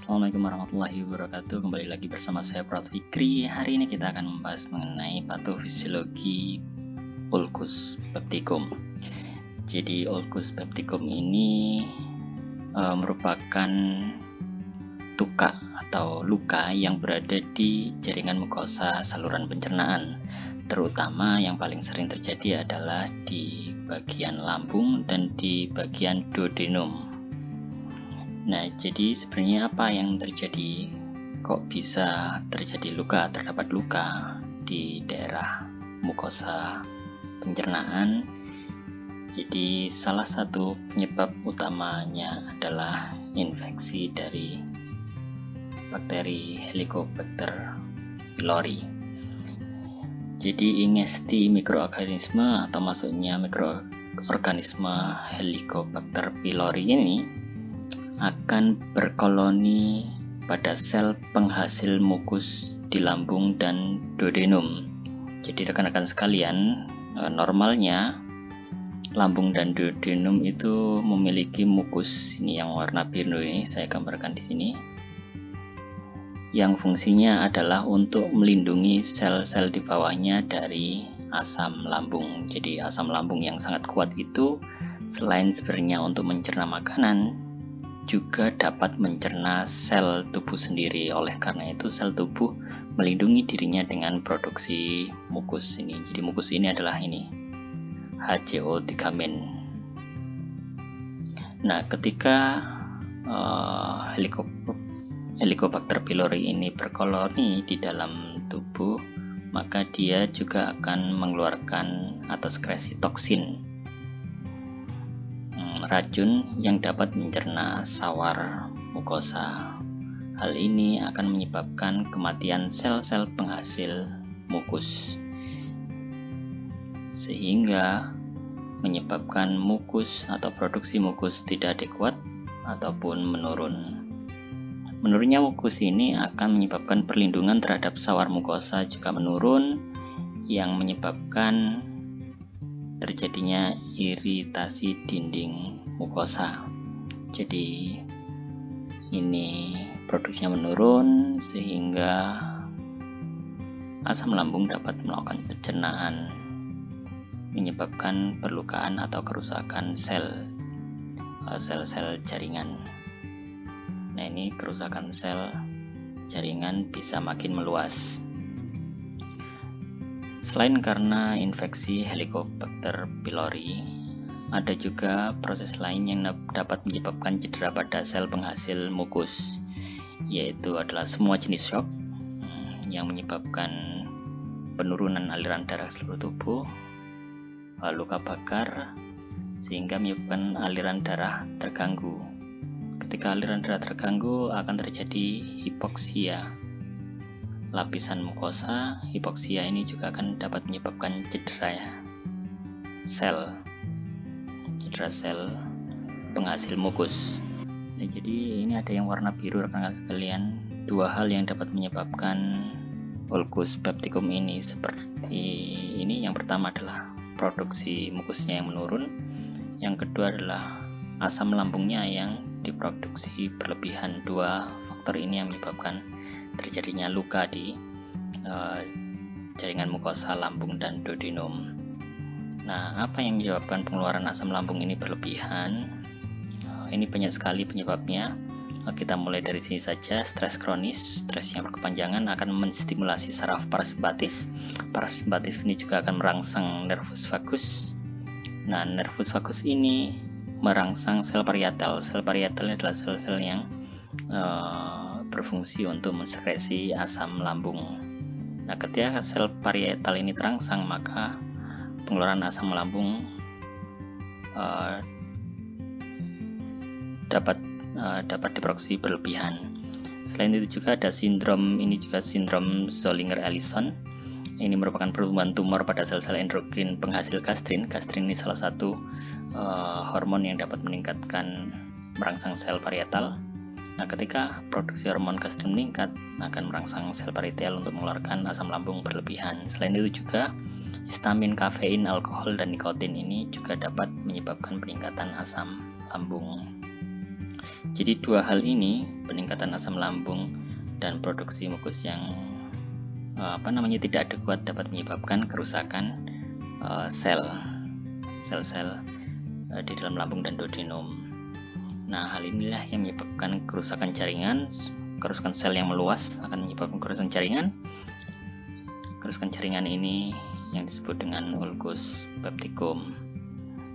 Assalamualaikum warahmatullahi wabarakatuh. Kembali lagi bersama saya Prat Fikri. Hari ini kita akan membahas mengenai patofisiologi ulcus pepticum. Jadi ulcus pepticum ini merupakan tuka atau luka yang berada di jaringan mukosa saluran pencernaan. Terutama yang paling sering terjadi adalah di bagian lambung dan di bagian duodenum. Nah, jadi sebenarnya apa yang terjadi? Kok bisa terjadi terdapat luka di daerah mukosa pencernaan? Jadi salah satu penyebab utamanya adalah infeksi dari bakteri Helicobacter pylori. Jadi ingesti mikroorganisme atau maksudnya mikroorganisme Helicobacter pylori ini akan berkoloni pada sel penghasil mukus di lambung dan duodenum. Jadi rekan-rekan sekalian, normalnya lambung dan duodenum itu memiliki mukus ini yang warna biru ini, saya gambarkan di sini. Yang fungsinya adalah untuk melindungi sel-sel di bawahnya dari asam lambung. Jadi asam lambung yang sangat kuat itu selain sebenarnya untuk mencerna makanan, juga dapat mencerna sel tubuh sendiri. Oleh karena itu sel tubuh melindungi dirinya dengan produksi mukus ini. Jadi mukus ini adalah ini HCO3-min. Nah, ketika Helicobacter pylori ini berkoloni di dalam tubuh, maka dia juga akan mengeluarkan atau sekresi toksin, racun yang dapat mencerna sawar mukosa. Hal ini akan menyebabkan kematian sel-sel penghasil mukus, sehingga menyebabkan mukus atau produksi mukus tidak adekuat ataupun menurun. Menurunnya mukus ini akan menyebabkan perlindungan terhadap sawar mukosa juga menurun, yang menyebabkan terjadinya iritasi dinding mukosa. Jadi ini produksinya menurun sehingga asam lambung dapat melakukan pencernaan, menyebabkan perlukaan atau kerusakan sel-sel jaringan. Nah, ini kerusakan sel jaringan bisa makin meluas. Selain karena infeksi Helicobacter pylori, ada juga proses lain yang dapat menyebabkan cedera pada sel penghasil mukus, yaitu adalah semua jenis shock yang menyebabkan penurunan aliran darah seluruh tubuh, luka bakar, sehingga menyebabkan aliran darah terganggu. Ketika aliran darah terganggu akan terjadi hipoksia lapisan mukosa. Hipoksia ini juga akan dapat menyebabkan cedera sel penghasil mukus. Nah, jadi ini ada yang warna biru rekan-rekan sekalian. Dua hal yang dapat menyebabkan ulcus pepticum ini seperti ini. Yang pertama adalah produksi mukusnya yang menurun. Yang kedua adalah asam lambungnya yang diproduksi berlebihan. Dua faktor ini yang menyebabkan terjadinya luka di jaringan mukosa lambung dan duodenum. Nah, apa yang menyebabkan pengeluaran asam lambung ini berlebihan? Ini banyak sekali penyebabnya. Kita mulai dari sini saja. Stres kronis, stres yang berkepanjangan akan menstimulasi saraf parasimpatis. Parasimpatis ini juga akan merangsang nervus vagus. Nah, nervus vagus ini merangsang sel parietal. Sel parietal adalah sel-sel yang berfungsi untuk mensekresi asam lambung. Nah, ketika sel parietal ini terangsang, maka pengeluaran asam lambung dapat diproduksi berlebihan. Selain itu juga ada sindrom Zollinger-Ellison. Ini merupakan pertumbuhan tumor pada sel-sel endokrin penghasil gastrin. Gastrin ini salah satu hormon yang dapat merangsang sel parietal. Nah, ketika produksi hormon gastrin meningkat, akan merangsang sel parietal untuk mengeluarkan asam lambung berlebihan. Selain itu juga histamin, kafein, alkohol, dan nikotin ini juga dapat menyebabkan peningkatan asam lambung. Jadi dua hal ini peningkatan asam lambung dan produksi mukus yang tidak adekuat dapat menyebabkan kerusakan sel-sel di dalam lambung dan duodenum. Nah, hal inilah yang menyebabkan kerusakan jaringan. Kerusakan sel yang meluas akan menyebabkan kerusakan jaringan. Kerusakan jaringan ini yang disebut dengan ulcus pepticum.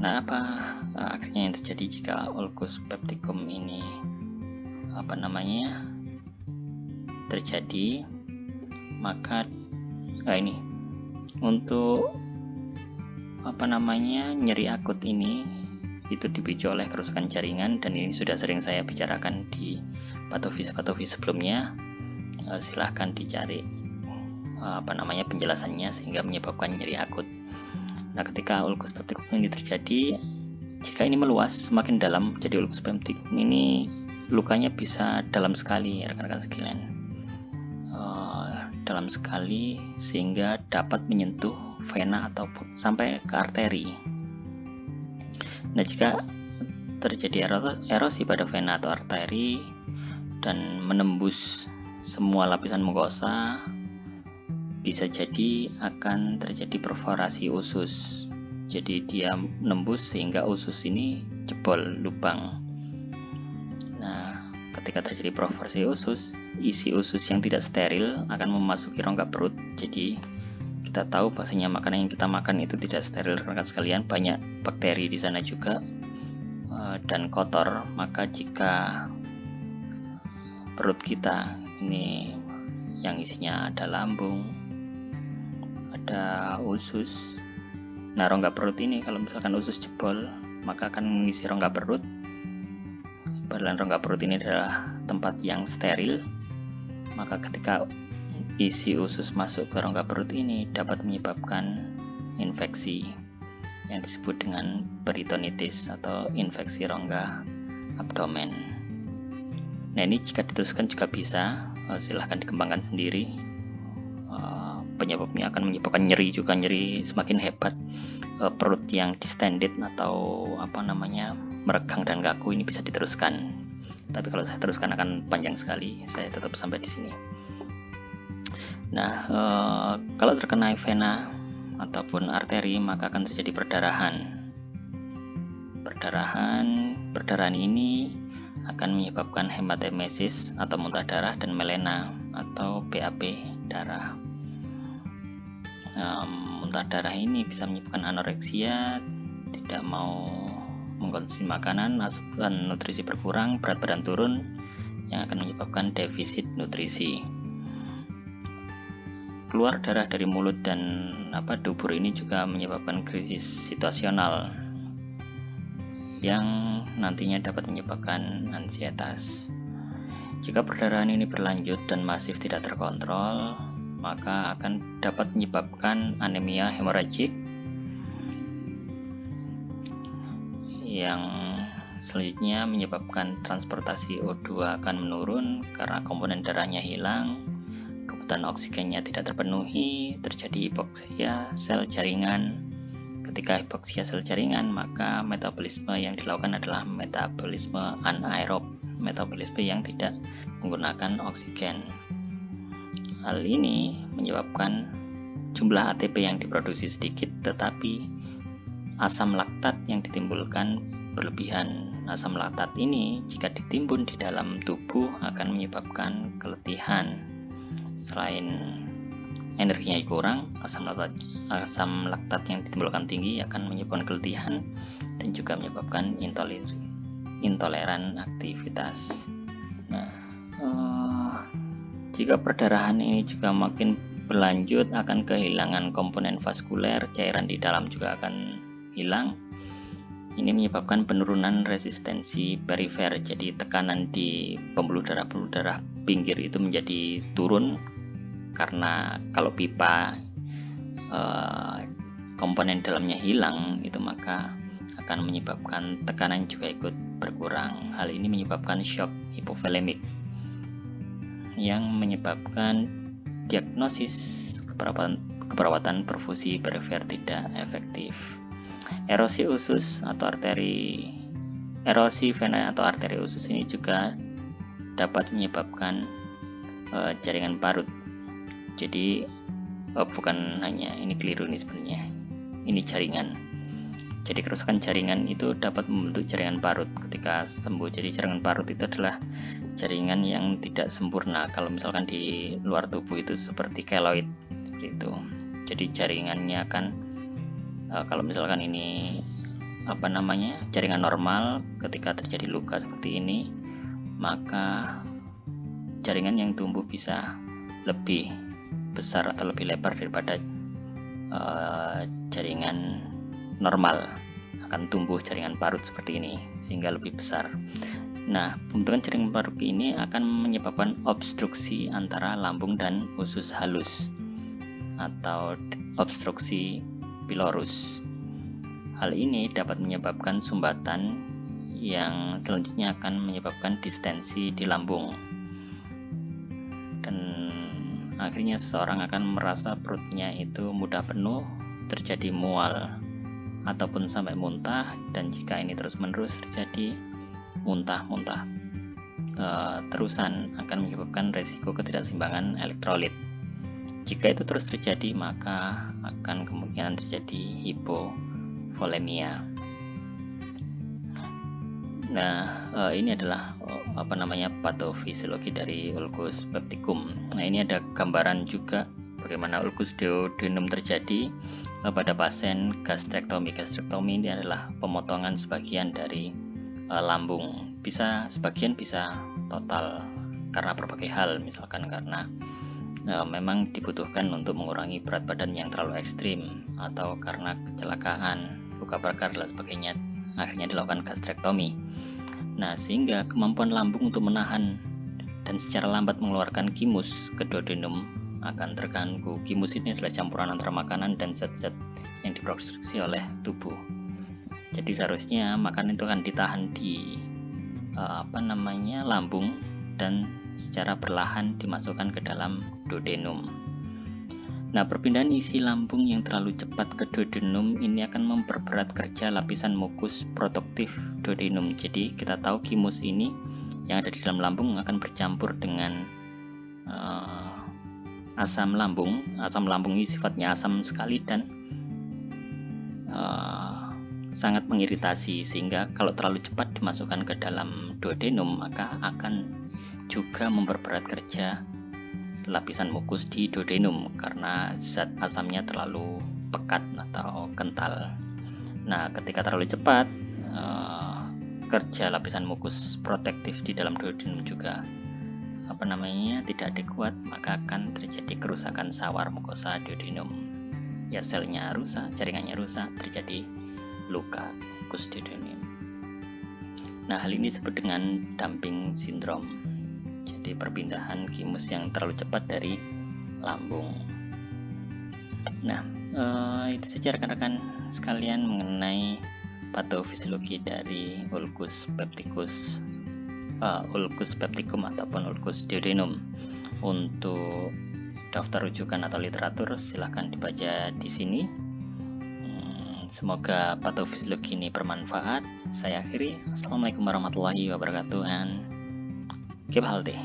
Nah, apa akhirnya yang terjadi jika ulcus pepticum ini terjadi? Maka ini untuk nyeri akut ini itu dipicu oleh kerusakan jaringan, dan ini sudah sering saya bicarakan di patofis sebelumnya. Silahkan dicari penjelasannya sehingga menyebabkan nyeri akut. Nah, ketika ulcus pepticum ini terjadi, jika ini meluas semakin dalam, jadi ulcus pepticum ini lukanya bisa dalam sekali, rekan-rekan sekalian, dalam sekali sehingga dapat menyentuh vena ataupun sampai ke arteri. Nah, jika terjadi erosi pada vena atau arteri dan menembus semua lapisan mukosa, bisa jadi akan terjadi perforasi usus. Jadi dia menembus sehingga usus ini jebol lubang. Nah, ketika terjadi perforasi usus, isi usus yang tidak steril akan memasuki rongga perut. Jadi kita tahu bahwasanya makanan yang kita makan itu tidak steril, rekan sekalian, banyak bakteri di sana juga dan kotor. Maka jika perut kita ini yang isinya ada lambung, ada usus, nah rongga perut ini kalau misalkan usus jebol maka akan mengisi rongga perut. Padahal rongga perut ini adalah tempat yang steril, maka ketika isi usus masuk ke rongga perut ini dapat menyebabkan infeksi yang disebut dengan peritonitis atau infeksi rongga abdomen. Nah, ini jika diteruskan juga bisa, silahkan dikembangkan sendiri. Penyebabnya akan menyebabkan nyeri semakin hebat. Perut yang distended atau meregang dan kaku ini bisa diteruskan. Tapi kalau saya teruskan akan panjang sekali, saya tetap sampai di sini. Nah, kalau terkena vena ataupun arteri maka akan terjadi perdarahan. Perdarahan ini akan menyebabkan hematemesis atau muntah darah dan melena atau BAB darah. Muntah darah ini bisa menyebabkan anoreksia, tidak mau mengkonsumsi makanan, asupan nutrisi berkurang, berat badan turun, yang akan menyebabkan defisit nutrisi. Keluar darah dari mulut dan dubur ini juga menyebabkan krisis situasional yang nantinya dapat menyebabkan ansietas. Jika perdarahan ini berlanjut dan masif tidak terkontrol, maka akan dapat menyebabkan anemia hemoragik yang selanjutnya menyebabkan transportasi O2 akan menurun karena komponen darahnya hilang, kebutuhan oksigennya tidak terpenuhi, terjadi hipoksia sel jaringan. Ketika hipoksia sel jaringan, maka metabolisme yang dilakukan adalah metabolisme anaerob, metabolisme yang tidak menggunakan oksigen. Hal ini menyebabkan jumlah ATP yang diproduksi sedikit, tetapi asam laktat yang ditimbulkan berlebihan. Asam laktat ini jika ditimbun di dalam tubuh akan menyebabkan keletihan. Selain energinya kurang, asam laktat yang ditimbulkan tinggi akan menyebabkan keletihan dan juga menyebabkan intoleran aktivitas. Nah, jika perdarahan ini juga makin berlanjut akan kehilangan komponen vaskuler, cairan di dalam juga akan hilang. Ini menyebabkan penurunan resistensi perifer, jadi tekanan di pembuluh darah pinggir itu menjadi turun, karena kalau pipa komponen dalamnya hilang itu maka akan menyebabkan tekanan juga ikut berkurang. Hal ini menyebabkan shock hipovolemik yang menyebabkan diagnosis keperawatan perfusi perifer tidak efektif. Erosi usus atau erosi vena atau arteri usus ini juga dapat menyebabkan jaringan parut. Jadi bukan hanya ini, keliru nih sebenarnya, ini jaringan. Jadi kerusakan jaringan itu dapat membentuk jaringan parut ketika sembuh. Jadi jaringan parut itu adalah jaringan yang tidak sempurna. Kalau misalkan di luar tubuh itu seperti keloid seperti itu. Jadi jaringannya akan kalau misalkan ini jaringan normal, ketika terjadi luka seperti ini, maka jaringan yang tumbuh bisa lebih besar atau lebih lebar daripada jaringan normal. Akan tumbuh jaringan parut seperti ini sehingga lebih besar. Nah, pembentukan jaringan parut ini akan menyebabkan obstruksi antara lambung dan usus halus atau obstruksi pilorus. Hal ini dapat menyebabkan sumbatan yang selanjutnya akan menyebabkan distensi di lambung. Dan akhirnya seseorang akan merasa perutnya itu mudah penuh, terjadi mual ataupun sampai muntah, dan jika ini terus-menerus terjadi muntah-muntah terusan akan menyebabkan resiko ketidakseimbangan elektrolit. Jika itu terus terjadi, maka akan kemungkinan terjadi hipovolemia. Nah, ini adalah patofisiologi dari ulcus pepticum. Nah, ini ada gambaran juga bagaimana ulcus duodenum terjadi pada pasien gastrektomi. Gastrektomi ini adalah pemotongan sebagian dari lambung. Sebagian bisa total karena berbagai hal, misalkan karena memang dibutuhkan untuk mengurangi berat badan yang terlalu ekstrim, atau karena kecelakaan, luka bakar dan sebagainya, akhirnya dilakukan gastrektomi. Nah, sehingga kemampuan lambung untuk menahan dan secara lambat mengeluarkan kimus ke duodenum akan terganggu. Kimus ini adalah campuran antara makanan dan zat-zat yang diproduksi oleh tubuh. Jadi seharusnya makanan itu akan ditahan di lambung dan secara perlahan dimasukkan ke dalam duodenum. Nah, perpindahan isi lambung yang terlalu cepat ke duodenum ini akan memperberat kerja lapisan mukus produktif duodenum. Jadi kita tahu kimus ini yang ada di dalam lambung akan bercampur dengan asam lambung. Asam lambung ini sifatnya asam sekali dan sangat mengiritasi, sehingga kalau terlalu cepat dimasukkan ke dalam duodenum maka akan juga memperberat kerja lapisan mukus di duodenum karena zat asamnya terlalu pekat atau kental. Nah, ketika terlalu cepat kerja lapisan mukus protektif di dalam duodenum juga tidak adekuat, maka akan terjadi kerusakan sawar mukosa duodenum. Ya, selnya rusak, jaringannya rusak, terjadi luka mukus duodenum. Nah, hal ini disebut dengan dumping syndrome. Jadi perpindahan kimus yang terlalu cepat dari lambung. Nah, itu saja rekan-rekan sekalian mengenai patofisiologi dari ulcus pepticum ataupun ulcus duodenum. Untuk daftar rujukan atau literatur silahkan dibaca di sini. Semoga patofisiologi ini bermanfaat. Saya akhiri. Assalamualaikum warahmatullahi wabarakatuh, and keep healthy.